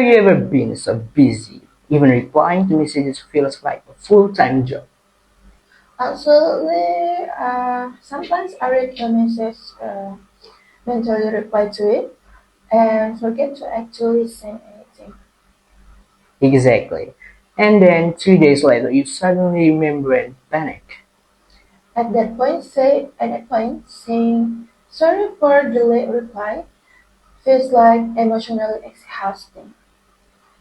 you ever been so busy, even replying to messages feels like a full-time job? Absolutely. Sometimes I read the message, mentally reply to it, and forget to actually send anything. Exactly. And then 2 days later, you suddenly remember and panic. At that point, saying sorry for delayed reply feels like emotionally exhausting,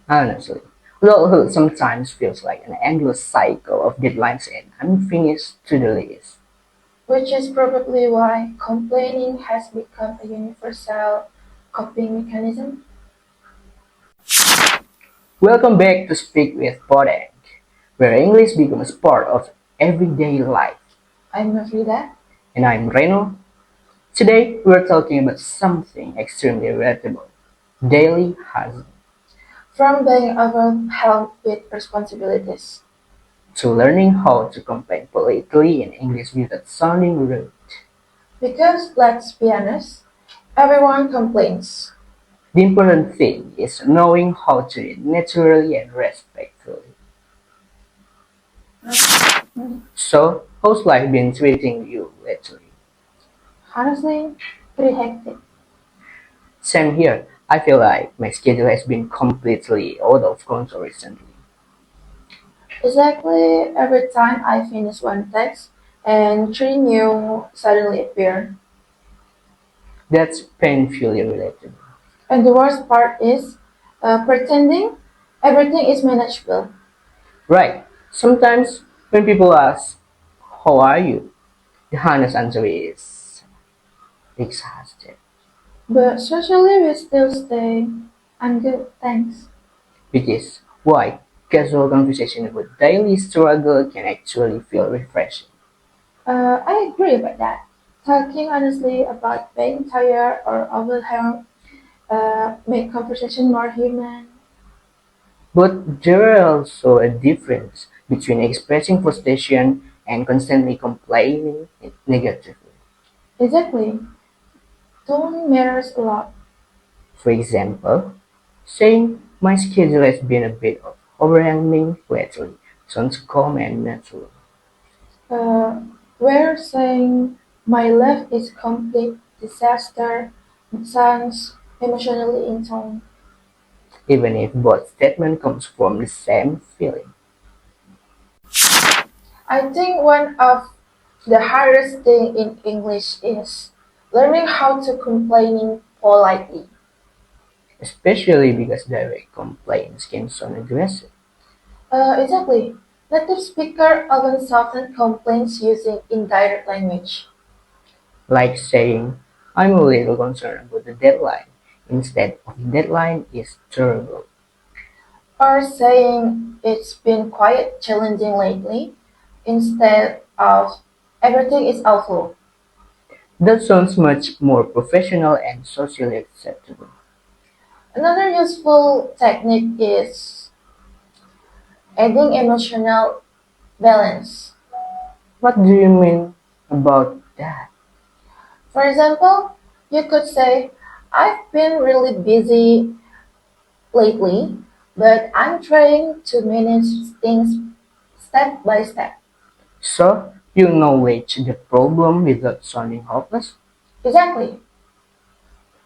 Honestly, adulthood sometimes feels like an endless cycle of deadlines and unfinished to-do lists. which is probably why complaining has become a universal coping mechanism. Welcome back to Speak with Podang, where English becomes part of everyday life. I'm Frida. And I'm Reno. Today, we're talking about something extremely relatable: daily hustle. From being overwhelmed with responsibilities. To learning how to complain politely in English without sounding rude. Because let's be honest, everyone complains. The important thing is knowing how to do it naturally and respectfully. So, how's life been treating you lately? Honestly, pretty hectic. Same here. I feel like my schedule has been completely out of control recently. Exactly every time I finish one text and three new suddenly appear. That's painfully relatable. And the worst part is pretending everything is manageable. Right. Sometimes when people ask, how are you? The honest answer is exhausted, But socially we still stay, I'm good, thanks. which is why casual conversation about daily struggle can actually feel refreshing. I agree about that. Talking honestly about being tired or overwhelmed make conversation more human. But there is also a difference between expressing frustration and constantly complaining negatively. Exactly. Tone matters a lot. For example, saying my schedule has been a bit of overwhelming lately sounds calm and natural, Uh, where saying my life is complete disaster sounds emotionally in tone. even if both statement comes from the same feeling. I think one of the hardest thing in English is learning how to complaining politely. Especially because direct complaints can sound aggressive, Exactly. Native speaker often soften complaints using indirect language. like saying, I'm a little concerned about the deadline, instead of deadline is terrible. Or saying it's been quite challenging lately instead of everything is awful. That sounds much more professional and socially acceptable. Another useful technique is adding emotional balance. What do you mean about that? For example, you could say, I've been really busy lately, but I'm trying to manage things step by step. So, you acknowledge the problem without sounding hopeless? Exactly.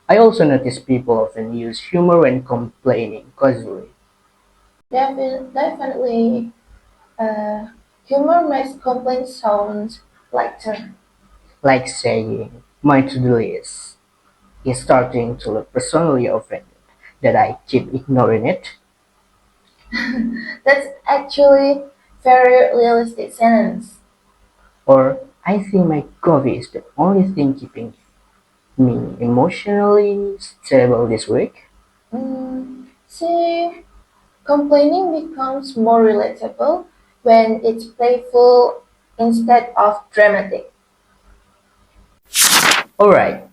I also notice people often use humor when complaining casually, Definitely, humor makes complaints sound lighter. like saying, my to-do list is starting to look personally offended that I keep ignoring it. That's actually very realistic sentence. Or, I think my coffee is the only thing keeping me emotionally stable this week. See, complaining becomes more relatable when it's playful instead of dramatic. Alright,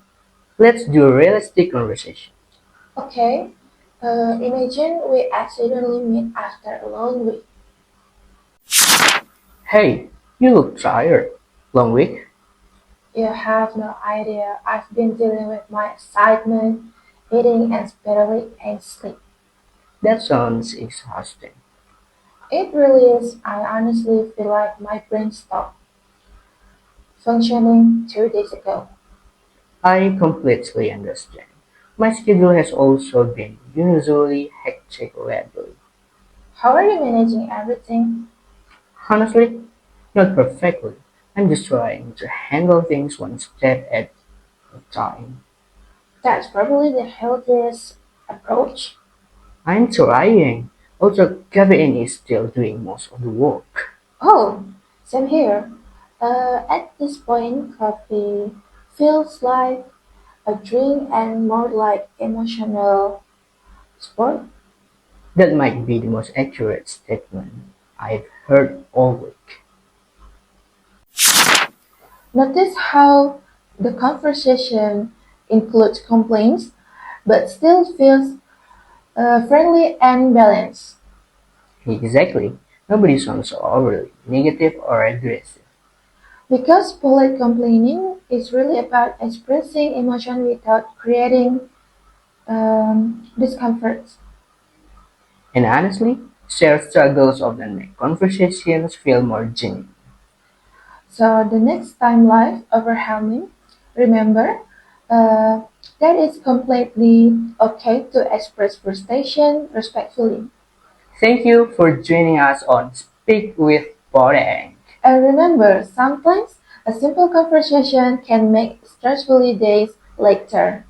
let's do a realistic conversation. Okay, imagine we accidentally meet after a long week. Hey, you look tired. Long week? You have no idea. I've been dealing with my excitement, eating, and spiraling and sleep. That sounds exhausting. It really is. I honestly feel like my brain stopped functioning 2 days ago. I completely understand. My schedule has also been unusually hectic lately. How are you managing everything? Honestly, not perfectly. I'm just trying to handle things one step at a time. That's probably the healthiest approach. I'm trying. Also, caffeine is still doing most of the work. Oh, same here. At this point, coffee feels like a drink and more like emotional sport. That might be the most accurate statement I've heard all week. Notice how the conversation includes complaints but still feels friendly and balanced. Exactly. Nobody sounds overly negative or aggressive. Because polite complaining is really about expressing emotion without creating discomfort. And honestly, shared struggles often make conversations feel more genuine. So the next time life overwhelming, remember uh, that it's completely okay to express frustration respectfully. Thank you for joining us on Speak with Podang. And remember, sometimes a simple conversation can make stressful days lighter.